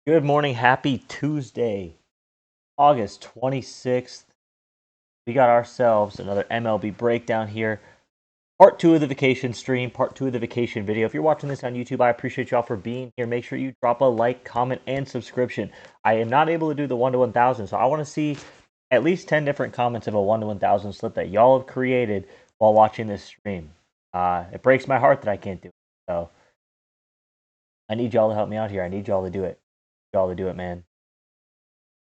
Good morning. Happy Tuesday, August 26th. We got ourselves another MLB breakdown here. Part two of the vacation stream, part two of the vacation video. If you're watching this on YouTube, I appreciate y'all for being here. Make sure you drop a like, comment, and subscription. I am not able to do the 1 to 1,000, so I want to see at least 10 different comments of a 1 to 1,000 slip that y'all have created while watching this stream. It breaks my heart that I can't do it. So I need y'all to help me out here. I need y'all to do it. Y'all to do it, man.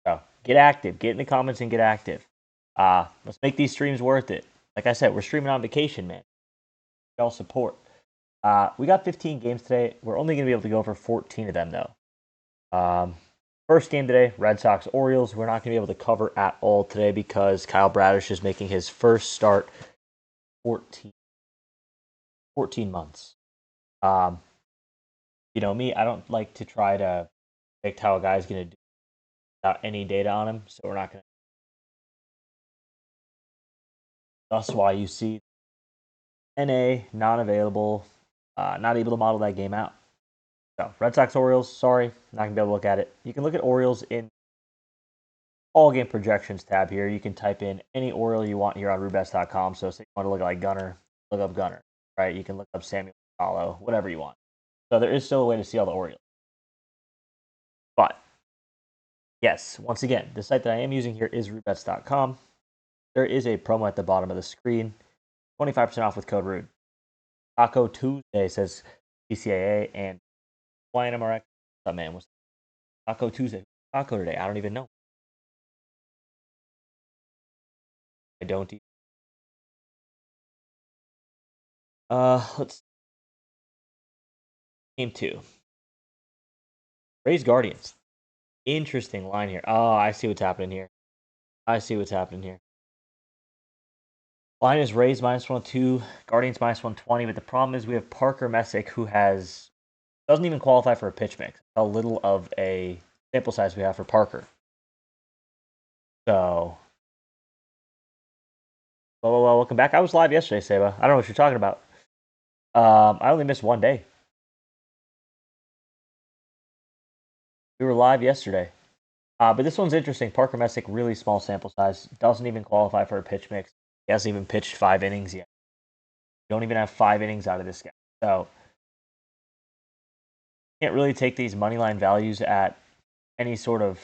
So get active, get in the comments and get active. Let's make these streams worth it. Like I said, we're streaming on vacation, man. Y'all support. We got 15 games today. We're only going to be able to go over 14 of them, though. First game today, Red Sox Orioles. We're not going to be able to cover at all today because Kyle Bradish is making his first start 14 months. You know me, I don't like to try to predict how a guy's going to do without any data on him, so we're not going to. That's why you see NA, non-available, not able to model that game out. So, Red Sox Orioles, sorry, not going to be able to look at it. You can look at Orioles in all game projections tab here. You can type in any Oriole you want here on Rubest.com. So, say you want to look at like Gunner, look up Gunner, right? You can look up Samuel Paulo, whatever you want. So, there is still a way to see all the Orioles. But, yes, once again, the site that I am using here is Rubest.com. There is a promo at the bottom of the screen, 25% off with code RUDE. Taco Tuesday says TCAA and YNMRX. What's up, man? What's Taco Tuesday? Taco today? I don't even know. I don't eat. Let's game two. Rays Guardians. Interesting line here. Oh, I see what's happening here. Line is Rays minus 102, Guardians minus 120, but the problem is we have Parker Messick who doesn't even qualify for a pitch mix. How little of a sample size we have for Parker. So, well, welcome back. I was live yesterday, Seba. I don't know what you're talking about. I only missed one day. We were live yesterday. But this one's interesting. Parker Messick, really small sample size. Doesn't even qualify for a pitch mix. He hasn't even pitched 5 innings yet. You don't even have 5 innings out of this guy. So, can't really take these money line values at any sort of.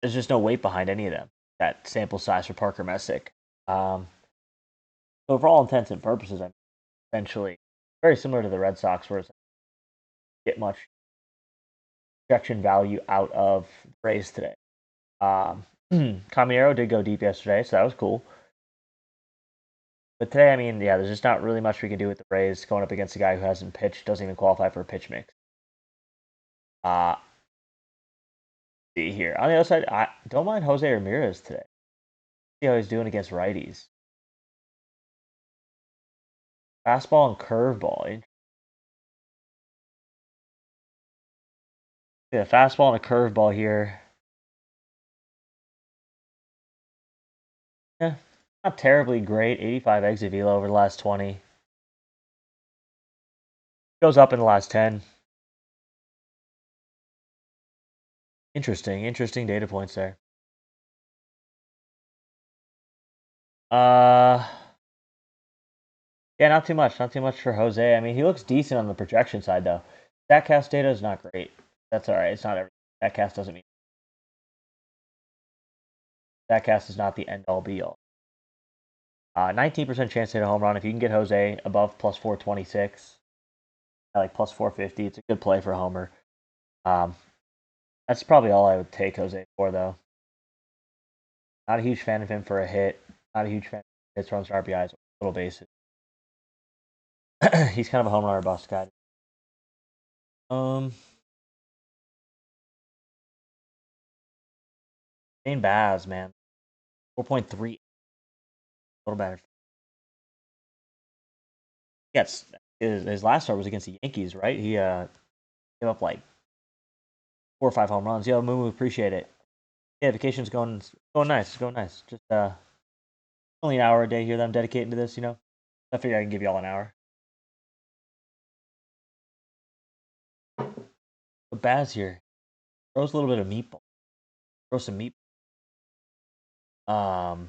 There's just no weight behind any of them. That sample size for Parker Messick. So, for all intents and purposes, I'm essentially very similar to the Red Sox, where it's get much projection value out of the Rays today. Caminero did go deep yesterday, so that was cool. But today, I mean, yeah, there's just not really much we can do with the Rays going up against a guy who hasn't pitched, doesn't even qualify for a pitch mix. See here. On the other side, I don't mind Jose Ramirez today. See how he's doing against righties. Fastball and curveball. Yeah, fastball and a curveball here. Yeah, not terribly great. 85 exit velo over the last 20. Goes up in the last 10. Interesting data points there. Yeah, not too much for Jose. I mean, he looks decent on the projection side though. Statcast data is not great. That's all right. It's not everything. Statcast doesn't mean. Statcast is not the end all be all. 19% chance to hit a home run. If you can get Jose above plus 426, like plus 450, it's a good play for a homer. That's probably all I would take Jose for though. Not a huge fan of him for a hit. Not a huge fan of hits, runs, RBIs, little bases. He's kind of a home run or bust guy. Shane Baz, man, 4.3, a little better. Yes, his last start was against the Yankees, right? He gave up like 4 or 5 home runs. Yo, Moo, appreciate it. Yeah, vacation's going nice. Just only an hour a day here that I'm dedicating to this. You know, I figure I can give y'all an hour. Baz here. Throws a little bit of meatball. Throw some meat. And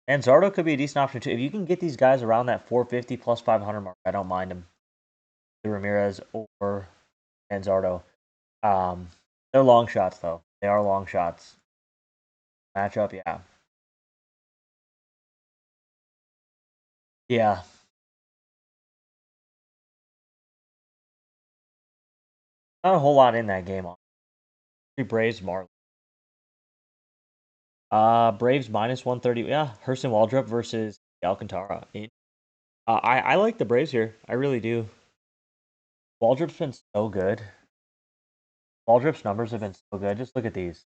Zardo could be a decent option too. If you can get these guys around that 450 plus 500 mark, I don't mind them. Ramirez or Manzardo. They're long shots though. They are long shots. Matchup, yeah. Yeah. Not a whole lot in that game. Braves, Marlins. Braves minus 130. Yeah, Hurston Waldrop versus Alcantara. I like the Braves here. I really do. Waldrop's been so good. Waldrop's numbers have been so good. Just look at these.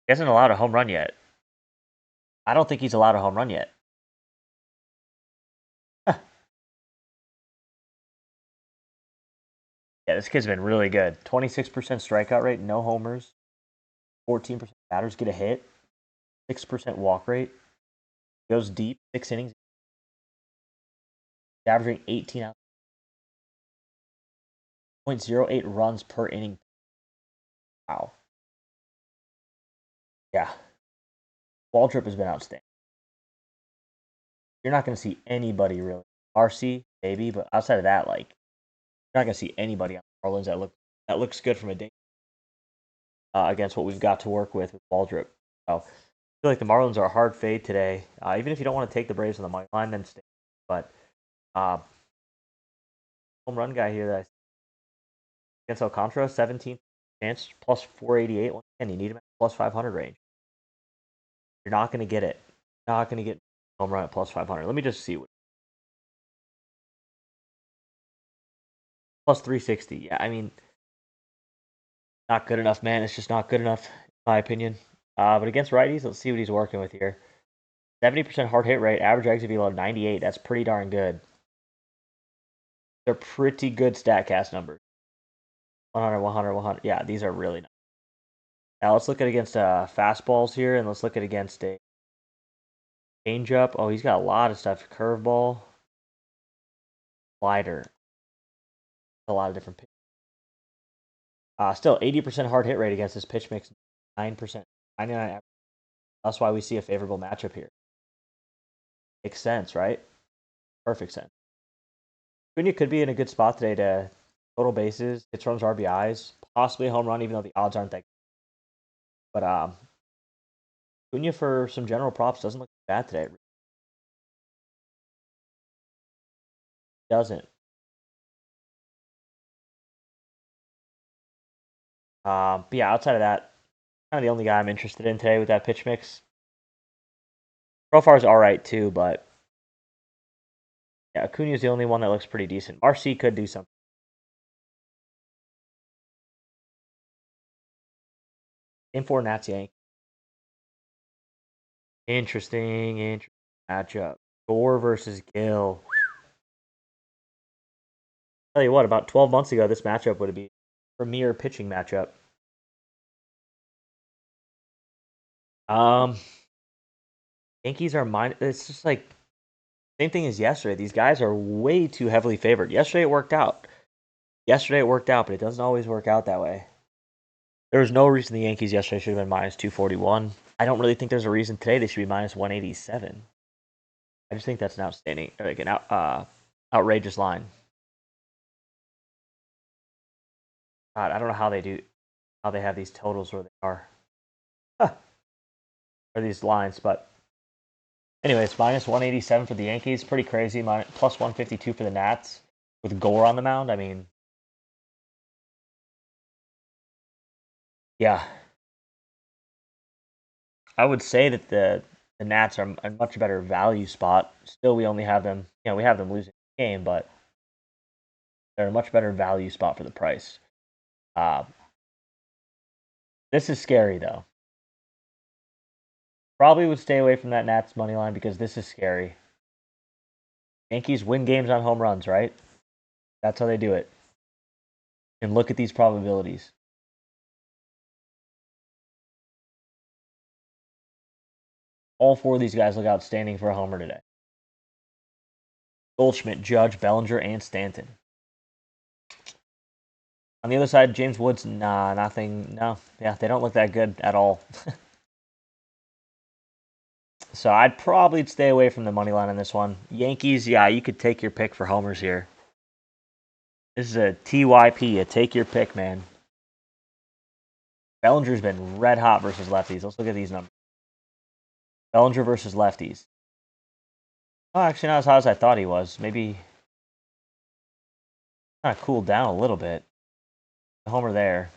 He hasn't allowed a home run yet. I don't think he's allowed a home run yet. Yeah, this kid's been really good. 26% strikeout rate, no homers. 14% batters get a hit. 6% walk rate. Goes deep, 6 innings. Averaging 18 out. 0.08 runs per inning. Wow. Yeah. Waldrop has been outstanding. You're not going to see anybody really. RC, maybe, but outside of that, like, you're not going to see anybody on Marlins that looks good from a day against what we've got to work with Waldrop. So I feel like the Marlins are a hard fade today. Even if you don't want to take the Braves on the money line, then stay. But home run guy here that against Alcantara, 17th chance, plus 488. Once again, you need him at plus 500 range. You're not going to get it. Not going to get home run at plus 500. Let me just see what. Plus 360. Yeah, I mean, not good enough, man. It's just not good enough, in my opinion. But against righties, let's see what he's working with here. 70% hard hit rate, average exit velo 98. That's pretty darn good. They're pretty good StatCast numbers. 100, 100, 100. Yeah, these are really nice. Now let's look at against fastballs here, and let's look at against a changeup. Oh, he's got a lot of stuff. Curveball, slider, a lot of different pitches. Still 80% hard hit rate against this pitch mix, 9%, 99. That's why we see a favorable matchup here. Makes sense, right? Perfect sense. Acuna could be in a good spot today to total bases, hits, runs, RBIs, possibly a home run, even though the odds aren't that good. But Acuna for some general props doesn't look bad today. Doesn't. But yeah, outside of that, kind of the only guy I'm interested in today with that pitch mix. Profar's all right too, but yeah, Acuna is the only one that looks pretty decent. RC could do something. In for Nats Yank. Interesting matchup. Gore versus Gill. Tell you what, about 12 months ago, this matchup would be a premier pitching matchup. Yankees are minus. It's just like same thing as yesterday. These guys are way too heavily favored. Yesterday it worked out. But it doesn't always work out that way. There was no reason the Yankees yesterday should have been minus 241. I don't really think there's a reason today they should be minus 187. I just think that's an outstanding, like an outrageous line. God, I don't know how they have these totals where they are, or these lines. But anyway, it's minus 187 for the Yankees. Pretty crazy. Plus 152 for the Nats with Gore on the mound. I mean, yeah, I would say that the Nats are a much better value spot. Still, we only have them. We have them losing the game, but they're a much better value spot for the price. This is scary though. Probably would stay away from that Nats money line because this is scary. Yankees win games on home runs, right? That's how they do it. And look at these probabilities. All four of these guys look outstanding for a homer today. Goldschmidt, Judge, Bellinger, and Stanton. On the other side, James Woods, nah, nothing. No, yeah, they don't look that good at all. So I'd probably stay away from the money line on this one. Yankees, yeah, you could take your pick for homers here. This is a TYP, a take your pick, man. Bellinger's been red hot versus lefties. Let's look at these numbers. Bellinger versus lefties. Oh, actually, not as hot as I thought he was. Maybe kind of cooled down a little bit. The homer there.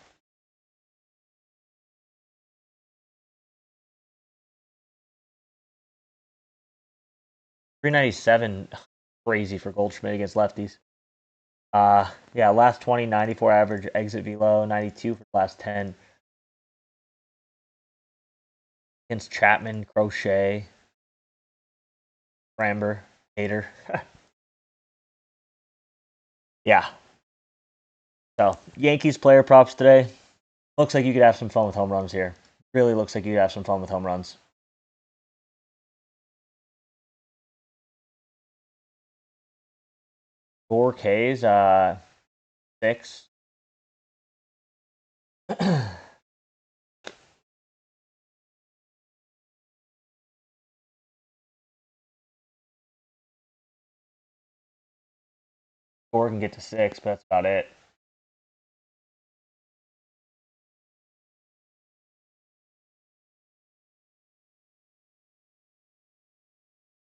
397, crazy for Goldschmidt against lefties. Yeah, last 20, 94 average exit velo, 92 for the last 10. Against Chapman, Crochet, Framber, Hater. Yeah. So, Yankees player props today. Looks like you could have some fun with home runs here. Really looks like you could have some fun with home runs. 4Ks, 6. Four can get to 6, but that's about it.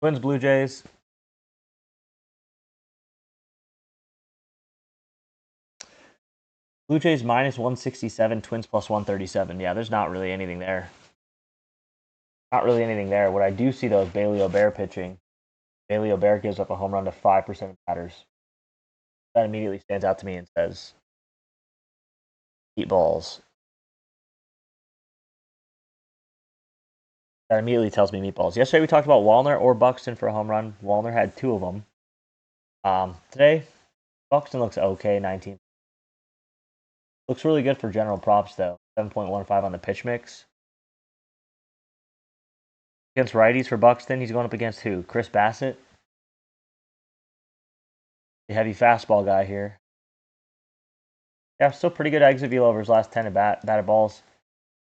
Twins, Blue Jays. Blue Jays minus 167, Twins plus 137. Yeah, there's not really anything there. Not really anything there. What I do see, though, is Bailey O'Bear pitching. Bailey O'Bear gives up a home run to 5% of batters. That immediately stands out to me and says, eat balls. That immediately tells me meatballs. Yesterday we talked about Wallner or Buxton for a home run. Wallner had 2 of them. Today, Buxton looks okay, 19. Looks really good for general props, though. 7.15 on the pitch mix. Against righties for Buxton, he's going up against who? Chris Bassett? The heavy fastball guy here. Yeah, still pretty good exit velo over his last 10 batted balls.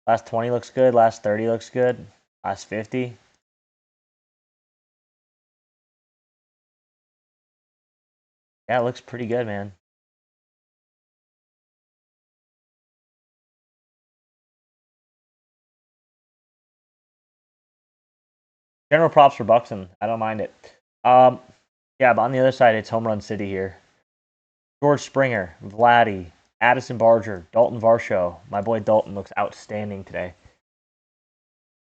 Last 20 looks good. Last 30 looks good. Last 50. Yeah, it looks pretty good, man. General props for Buxton. I don't mind it. Yeah, but on the other side, it's home run city here. George Springer, Vladdy, Addison Barger, Dalton Varsho. My boy Dalton looks outstanding today.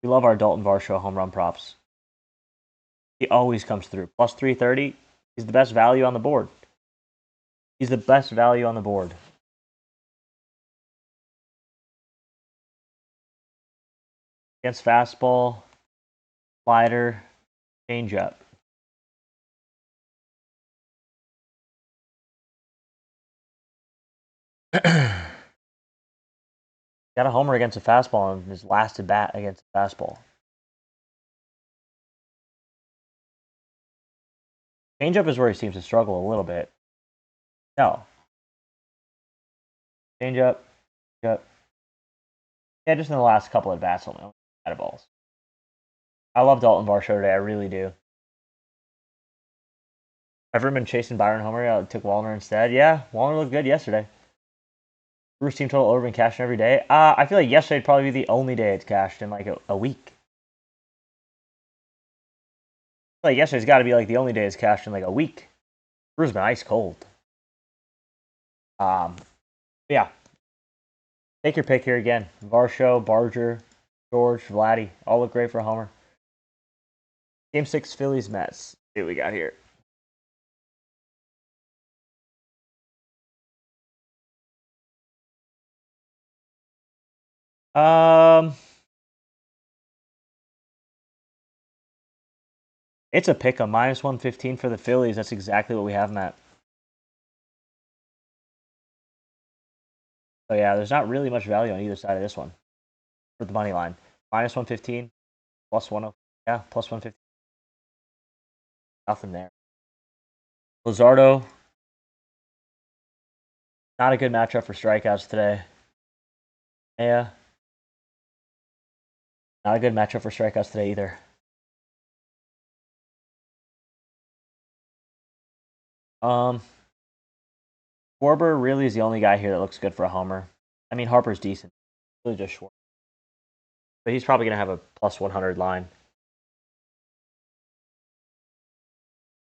We love our Dalton Varsho home run props. He always comes through. Plus 330. He's the best value on the board. He's the best value on the board. Against fastball, slider, changeup. Got a homer against a fastball in his last at bat against a fastball. Changeup is where he seems to struggle a little bit. No. Changeup. Yep. Yeah, just in the last couple of bats only out of balls. I love Dalton Varsho today. I really do. Ever been chasing Byron Homer? I took Wallner instead. Yeah, Wallner looked good yesterday. Bruce team total over been cashing every day. I feel like yesterday'd probably be the only day it's cashed in like a week. Like yesterday's got to be like the only day it's cashed in like a week. Bruce been ice cold. Yeah. Take your pick here again. Varsho, Barger, George, Vladdy, all look great for a homer. Game 6, Phillies, Mets. See what we got here. It's a pick, a minus 115 for the Phillies. That's exactly what we have them at. So yeah, there's not really much value on either side of this one for the money line. Minus 115, plus 10. Yeah, plus 150. Nothing there. Luzardo. Not a good matchup for strikeouts today. Yeah. Not a good matchup for strikeouts today either. Schwarber really is the only guy here that looks good for a homer. I mean, Harper's decent. Really just Schwarber. But he's probably going to have a plus 100 line.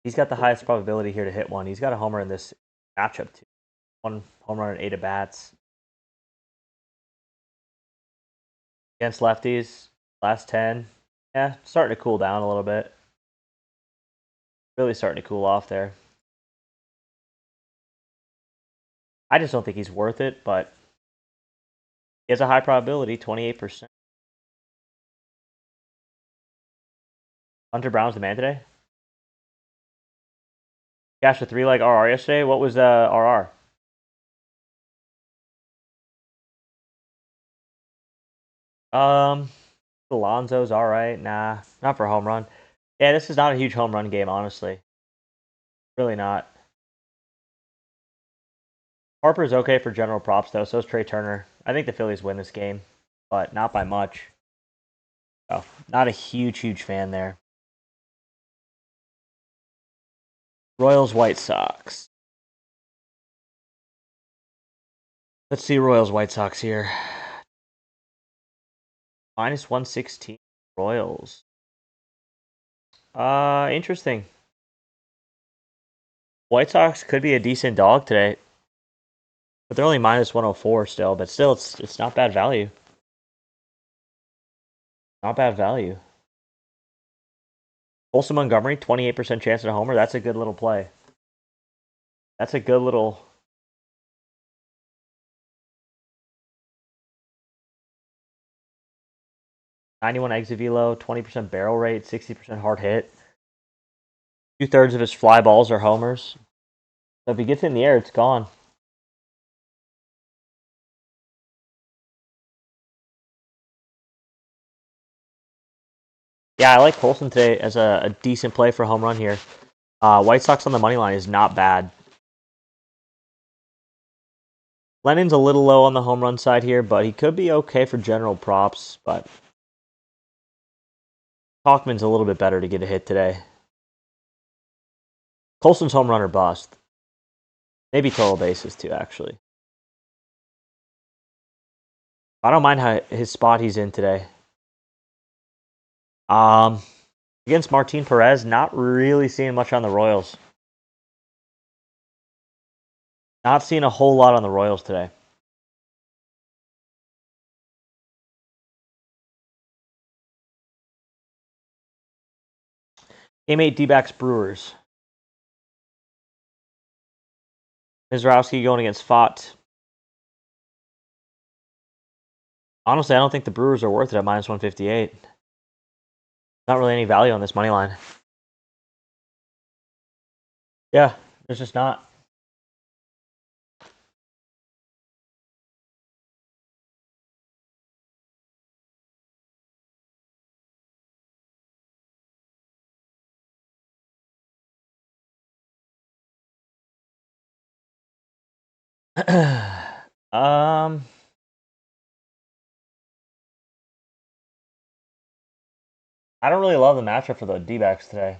He's got the highest probability here to hit one. He's got a homer in this matchup, too. 1 home run and 8 at bats. Against lefties, last 10. Yeah, starting to cool down a little bit. Really starting to cool off there. I just don't think he's worth it, but he has a high probability, 28%. Hunter Brown's the man today. Cashed a 3-leg RR yesterday. What was RR? Alonzo's all right. Nah, not for a home run. Yeah, this is not a huge home run game, honestly. Really not. Harper's okay for general props, though. So is Trey Turner. I think the Phillies win this game, but not by much. So, not a huge fan there. Royals, White Sox. Let's see Royals, White Sox here. Minus 116. Royals. Interesting. White Sox could be a decent dog today. But they're only minus 104 still. But still, it's not bad value. Not bad value. Colson Montgomery, 28% chance at a homer. That's a good little play. That's a good little... .91 exit velo, 20% barrel rate, 60% hard hit. 2/3 of his fly balls are homers. So if he gets in the air, it's gone. Yeah, I like Colson today as a decent play for a home run here. White Sox on the money line is not bad. Lennon's a little low on the home run side here, but he could be okay for general props. But Talkman's a little bit better to get a hit today. Colson's home run or bust. Maybe total bases too, actually. I don't mind how his spot he's in today. Against Martin Perez, not really seeing much on the Royals. Not seeing a whole lot on the Royals today. Game 8 D-backs Brewers. Mizrowski going against Fott. Honestly, I don't think the Brewers are worth it at minus 158. Not really any value on this money line. Yeah, there's just not. um, I don't really love the matchup for the D-backs today.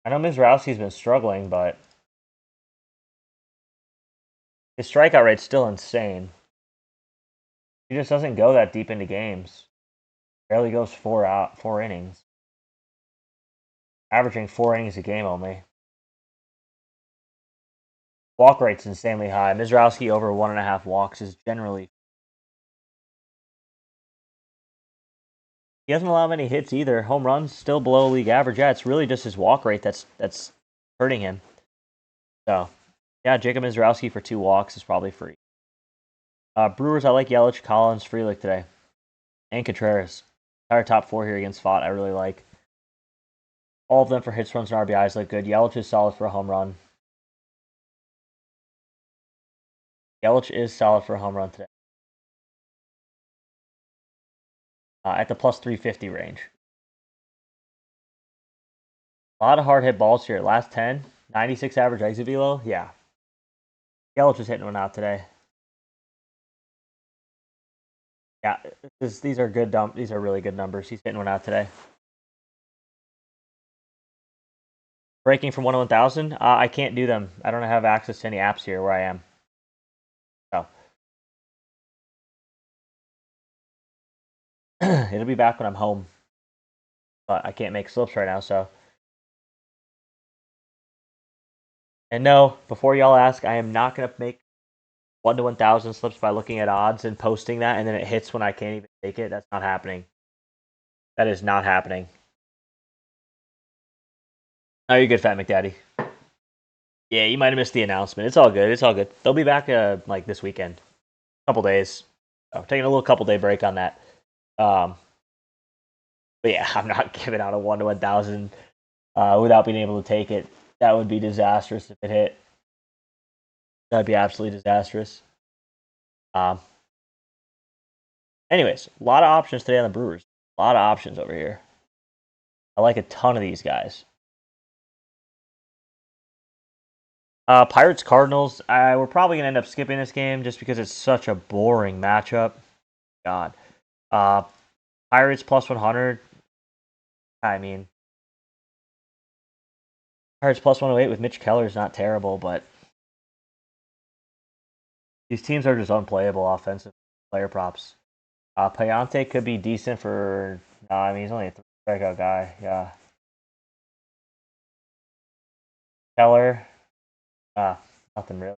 I know Mizrowski's been struggling, but his strikeout rate's still insane. He just doesn't go that deep into games. Barely goes 4 innings. Averaging 4 innings a game only. Walk rate's insanely high. Mizrowski over 1.5 walks is generally... He doesn't allow many hits either. Home runs still below league average. Yeah, it's really just his walk rate that's hurting him. So, yeah, Jacob Mizrowski for 2 walks is probably free. Brewers, I like Yelich, Collins, Frelick today. And Contreras. Entire top 4 here against Fott, I really like. All of them for hits, runs, and RBIs look good. Yelich is solid for a home run. Yelich is solid for a home run today. At the plus 350 range. A lot of hard hit balls here. Last 10, 96 average exit velo. Yeah. Yelich is hitting one out today. Yeah, these are good. These are really good numbers. He's hitting one out today. Breaking from 1 to 1,000. I can't do them. I don't have access to any apps here where I am. So it'll be back when I'm home. But I can't make slips right now. So. And no, before y'all ask, I am not gonna make 1 to 1,000 slips by looking at odds and posting that, and then it hits when I can't even take it. That's not happening. That is not happening. Oh, you're good, Fat McDaddy. Yeah, you might have missed the announcement. It's all good. It's all good. They'll be back like this weekend, couple days. So taking a little couple day break on that. But yeah, I'm not giving out a 1 to 1,000 without being able to take it. That would be disastrous if it hit. That'd be absolutely disastrous. Anyways, a lot of options today on the Brewers. A lot of options over here. I like a ton of these guys. Pirates Cardinals. We're probably gonna end up skipping this game just because it's such a boring matchup. God. Pirates plus 100. I mean, Pirates plus 108 with Mitch Keller is not terrible, but these teams are just unplayable offensive player props. Payante could be decent for. No, I mean he's only a 3 strikeout guy. Yeah. Keller. Nothing really.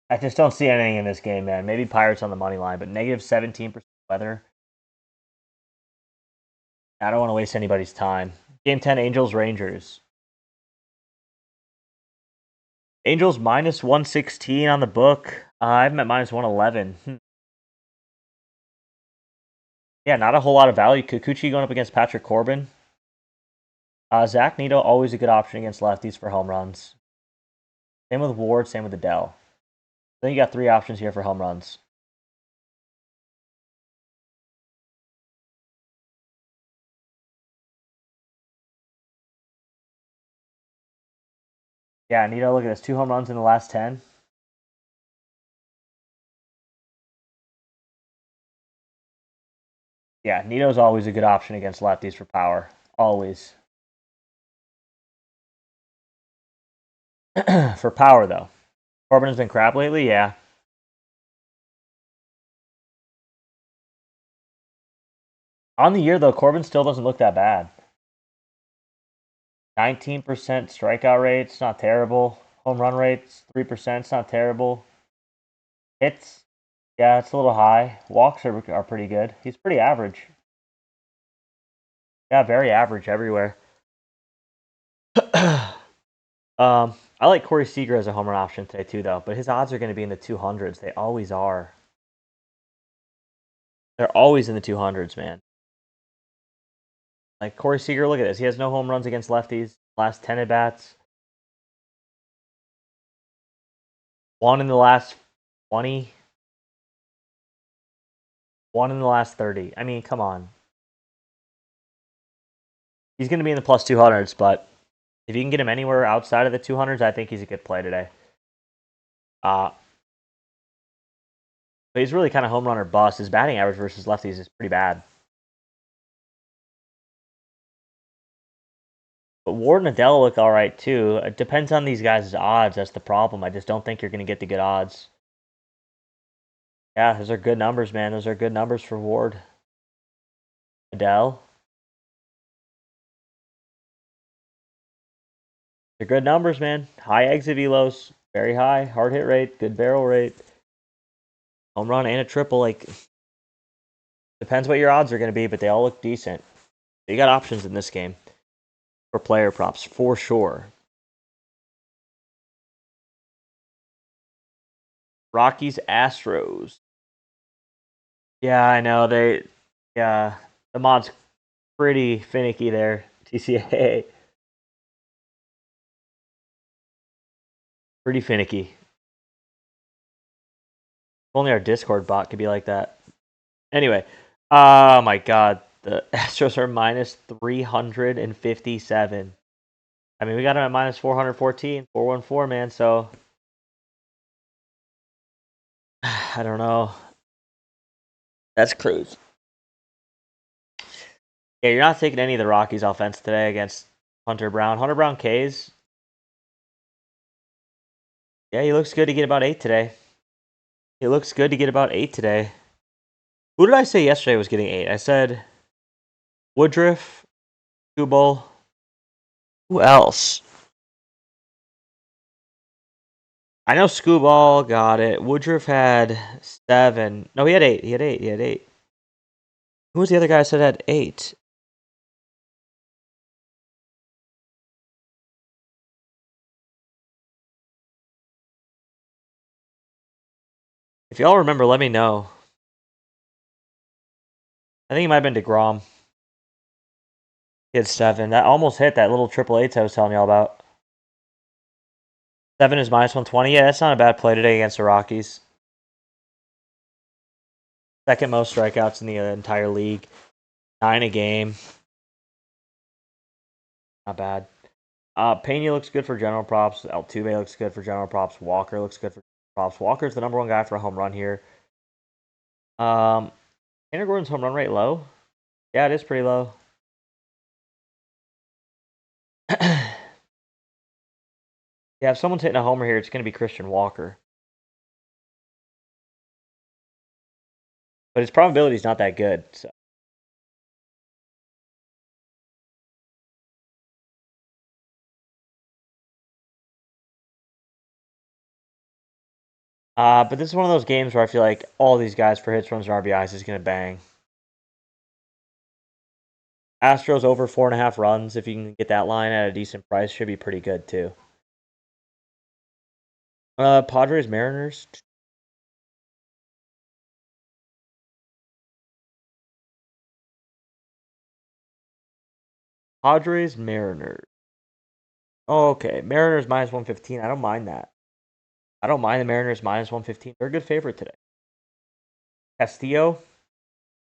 I just don't see anything in this game, man. Maybe Pirates on the money line, but negative 17% weather. I don't want to waste anybody's time. Game 10, Angels Rangers. Angels minus 116 on the book. I have them at minus 111. Yeah, not a whole lot of value. Kikuchi going up against Patrick Corbin. Zach Neto, always a good option against lefties for home runs. Same with Ward, same with Adele. Then you got 3 options here for home runs. Yeah, Neto, look at this. 2 home runs in the last 10. Yeah, Neto's always a good option against lefties for power. Always. For power, though. Corbin has been crap lately, yeah. On the year, though, Corbin still doesn't look that bad. 19% strikeout rate, it's not terrible. Home run rates, 3%, it's not terrible. Hits, yeah, it's a little high. Walks are pretty good. He's pretty average. Yeah, very average everywhere. I like Corey Seager as a home run option today too, though. But his odds are going to be in the 200s. They always are. They're always in the 200s, man. Like Corey Seager, look at this. He has no home runs against lefties. Last 10 at bats. 1 in the last 20. 1 in the last 30. I mean, come on. He's going to be in the plus 200s, but if you can get him anywhere outside of the 200s, I think he's a good play today. But he's really kind of home run or bust. His batting average versus lefties is pretty bad. But Ward and Adele look all right too. It depends on these guys' odds. That's the problem. I just don't think you're going to get the good odds. Yeah, those are good numbers, man. Those are good numbers for Ward. Adele. They're good numbers, man. High exit velos, very high. Hard hit rate, good barrel rate. Home run and a triple. Like, depends what your odds are going to be, but they all look decent. You got options in this game for player props, for sure. Rockies, Astros. Yeah, I know. Yeah, the mod's pretty finicky there, TCAA. Pretty finicky. If only our Discord bot could be like that. Anyway, oh my god. The Astros are minus 357. I mean, we got him at minus 414, 414, man. So I don't know. That's Cruz. Yeah, you're not taking any of the Rockies' offense today against Hunter Brown. Hunter Brown K's. Yeah, he looks good to get about 8 today. He looks good to get about 8 today. Who did I say yesterday was getting 8? I said Woodruff, Kubel. Who else? I know Scooball got it. Woodruff had 7. No, he had 8. He had 8. He had 8. Who was the other guy I said had 8? If y'all remember, let me know. I think it might have been DeGrom. He had 7. That almost hit that little triple eights I was telling y'all about. 7 is minus 120. Yeah, that's not a bad play today against the Rockies. Second most strikeouts in the entire league. 9 a game. Not bad. Pena looks good for general props. Altuve looks good for general props. Walker looks good for props. Walker's the number 1 guy for a home run here. Tanner Gordon's home run rate low? Yeah, it is pretty low. Yeah, if someone's hitting a homer here, it's going to be Christian Walker. But his probability is not that good. So. But this is one of those games where I feel like all these guys for hits, runs, and RBIs is going to bang. Astros over 4.5 runs. If you can get that line at a decent price, should be pretty good too. Padres, Mariners. Padres, Mariners. Oh, okay, Mariners minus 115. I don't mind that. I don't mind the Mariners minus 115. They're a good favorite today. Castillo. I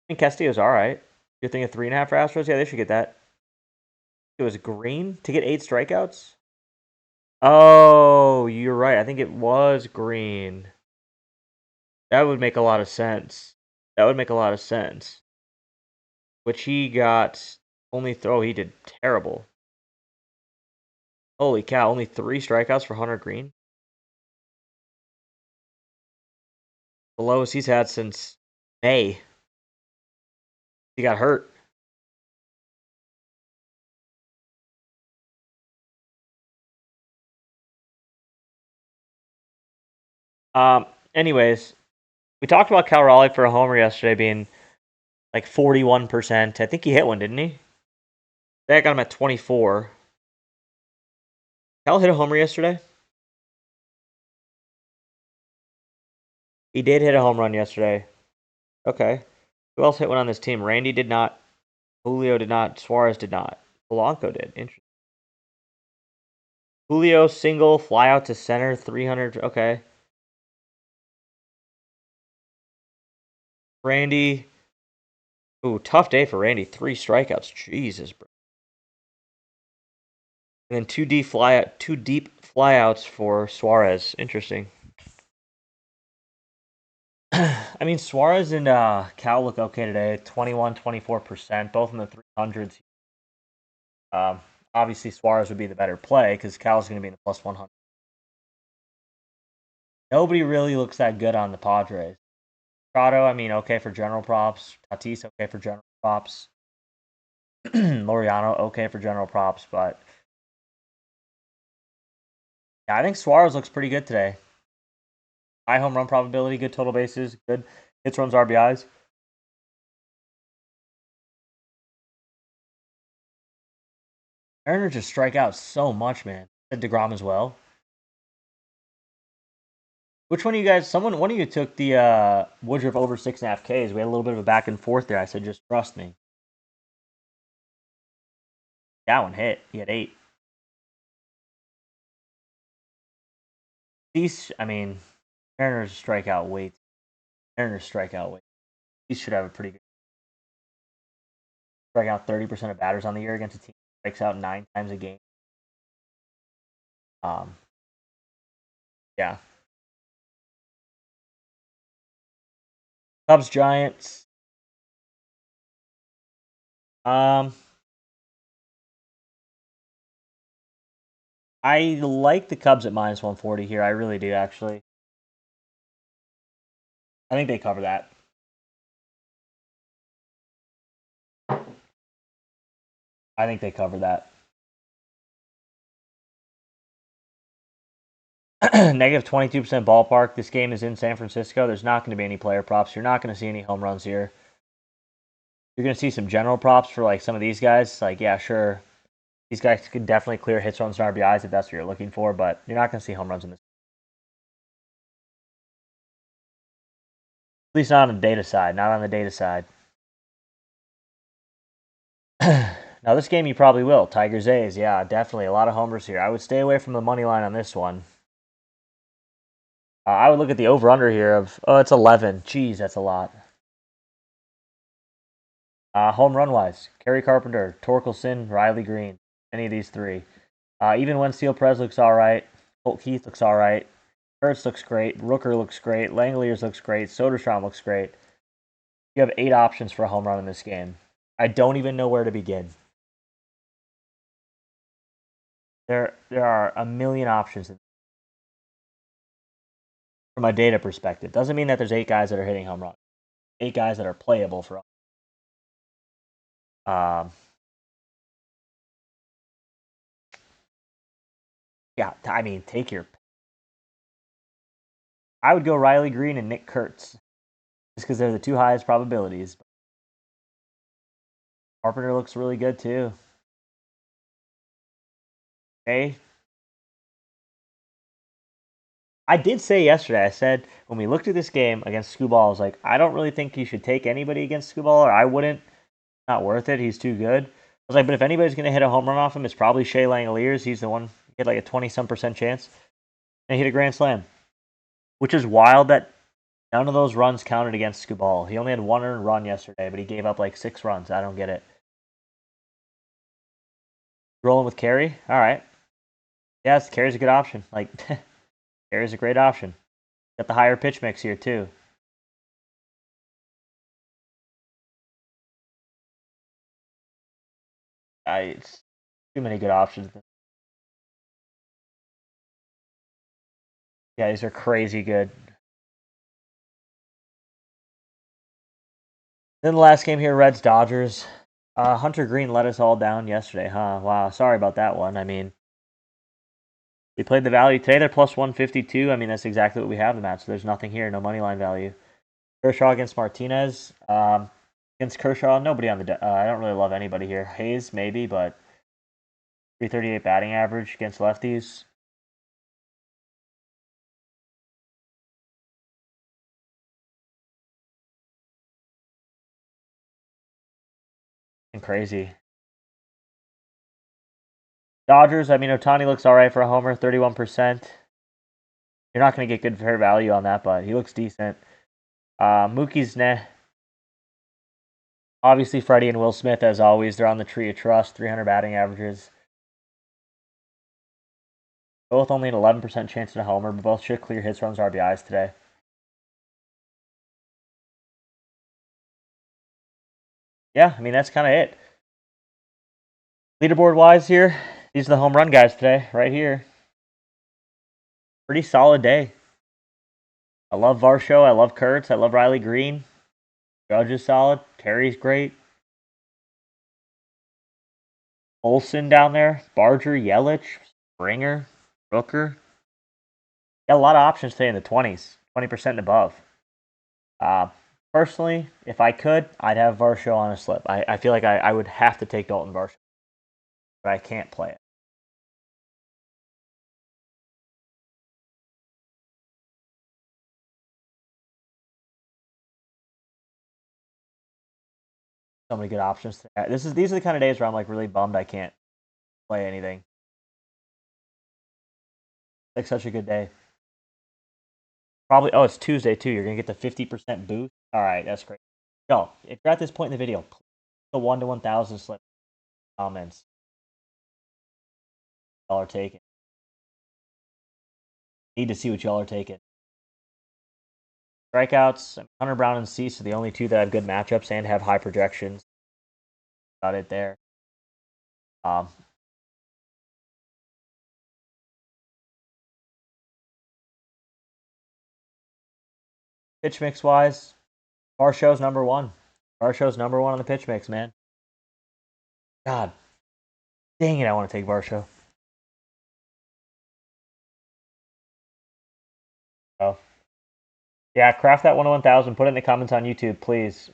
think Castillo's all right. You're thinking 3.5 for Astros? Yeah, they should get that. It was Green to get 8 strikeouts. Oh, you're right. I think it was Green. That would make a lot of sense. That would make a lot of sense. Which he got only throw. He did terrible. Holy cow! Only 3 strikeouts for Hunter Green. The lowest he's had since May. He got hurt. Anyways, we talked about Cal Raleigh for a homer yesterday being like 41%. I think he hit one, didn't he? That got him at 24. Cal hit a homer yesterday. He did hit a home run yesterday. Okay. Who else hit one on this team? Randy did not. Julio did not. Suarez did not. Polanco did. Interesting. Julio single, fly out to center, 300. Okay. Randy. Ooh, tough day for Randy. 3 strikeouts. Jesus, bro. And then 2 deep flyouts for Suarez. Interesting. I mean, Suarez and Cal look okay today. 21, 24%, both in the 300s. Obviously, Suarez would be the better play because Cal's going to be in the plus 100. Nobody really looks that good on the Padres. Prado, I mean, okay for general props. Tatis, okay for general props. Loriano, okay for general props. But yeah, I think Suarez looks pretty good today. High home run probability, good total bases, good hits, runs, RBIs. Mariners just strike out so much, man. Said DeGrom as well. Which one of you guys? One of you took the Woodruff over 6.5 Ks. We had a little bit of a back and forth there. I said, just trust me. That one hit. He had 8. These, I mean, Mariners strike out weight. Mariners strike out weight. These should have a pretty good strike out 30% of batters on the year against a team that strikes out 9 times a game. Yeah. Cubs Giants. Um, I like the Cubs at minus 140 here. I really do, actually. I think they cover that. I think they cover that. Negative 22% ballpark. This game is in San Francisco. There's not going to be any player props. You're not going to see any home runs here. You're going to see some general props for like some of these guys. Like, yeah, sure. These guys could definitely clear hits, runs, and RBIs if that's what you're looking for, but you're not going to see home runs in this. At least not on the data side. Not on the data side. Now, this game you probably will. Tigers A's. Yeah, definitely. A lot of homers here. I would stay away from the money line on this one. I would look at the over-under here of, it's 11. Jeez, that's a lot. Home run-wise, Kerry Carpenter, Torkelson, Riley Green. Any of these three. Even when Steele Perez looks all right. Colt Keith looks all right. Kurtz looks great. Rooker looks great. Langeliers looks great. Soderstrom looks great. You have 8 options for a home run in this game. I don't even know where to begin. There are a million options from a data perspective. Doesn't mean that there's 8 guys that are hitting home runs. 8 guys that are playable for. Yeah, I mean, take your. I would go Riley Green and Nick Kurtz, just because they're the 2 highest probabilities. Carpenter looks really good too. Okay. I did say yesterday, I said when we looked at this game against Skubal, I was like, I don't really think you should take anybody against Skubal, or I wouldn't. Not worth it. He's too good. I was like, but if anybody's going to hit a home run off him, it's probably Shea Langeliers. He's the one who hit like a 20-some% chance. And he hit a grand slam, which is wild that none of those runs counted against Skubal. He only had 1 earned run yesterday, but he gave up like 6 runs. I don't get it. Rolling with Carey? All right. Yes, Carey's a good option. Like, Carey's a great option. Got the higher pitch mix here, too. It's too many good options. Yeah, these are crazy good. Then the last game here, Reds Dodgers. Hunter Green let us all down yesterday, huh? Wow, sorry about that one. I mean, we played the value today. They're plus 152. I mean, that's exactly what we have in the match. So there's nothing here, no money line value. Kershaw against Martinez. Against Kershaw, nobody on the. I don't really love anybody here. Hayes maybe, but 338 batting average against lefties. And crazy. Dodgers. I mean, Otani looks all right for a homer, 31%. You're not going to get good fair value on that, but he looks decent. Mookie's nah. Obviously, Freddie and Will Smith, as always, they're on the tree of trust. 300 batting averages. Both only an 11% chance at a homer, but both should clear hits, runs, RBIs today. Yeah, I mean, that's kind of it. Leaderboard wise here, these are the home run guys today, right here. Pretty solid day. I love Varsho. I love Kurtz. I love Riley Green. Judge is solid. Terry's great. Olson down there. Barger, Yelich, Springer, Rooker. Got a lot of options today in the 20s, 20% and above. Personally, if I could, I'd have Varsho on a slip. I feel like I would have to take Dalton Varsho, but I can't play it. So many good options. These are the kind of days where I'm like really bummed I can't play anything. Like such a good day. Probably. Oh, it's Tuesday too. You're gonna get the 50% boost. All right, that's great. Yo, if you're at this point in the video, the 1 to 1,000 slip comments. Y'all are taking. Need to see what y'all are taking. Strikeouts, Hunter Brown and Cease are the only two that have good matchups and have high projections. About it there. Pitch mix wise, Varsho's number one. Varsho's number one on the pitch mix, man. God dang it, I want to take Varsho. Oh. Yeah, craft that 101,000. Put it in the comments on YouTube, please.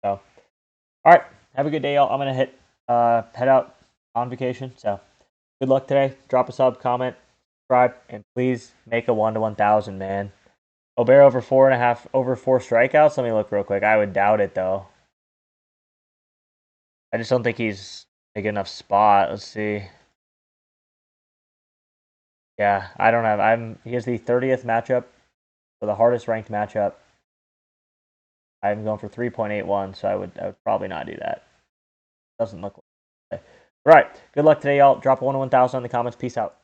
So, all right. Have a good day, y'all. I'm going to head out on vacation. So, good luck today. Drop a sub, comment, subscribe, and please make a 1 to 1,000, man. Obear over 4.5, over 4 strikeouts. Let me look real quick. I would doubt it, though. I just don't think he's a good enough spot. Let's see. Yeah, I don't have. He has the 30th matchup, so the hardest ranked matchup. I'm going for 3.81, so I would probably not do that. Doesn't look like it. All right. Good luck today, y'all. Drop a 1 to 1,000 in the comments. Peace out.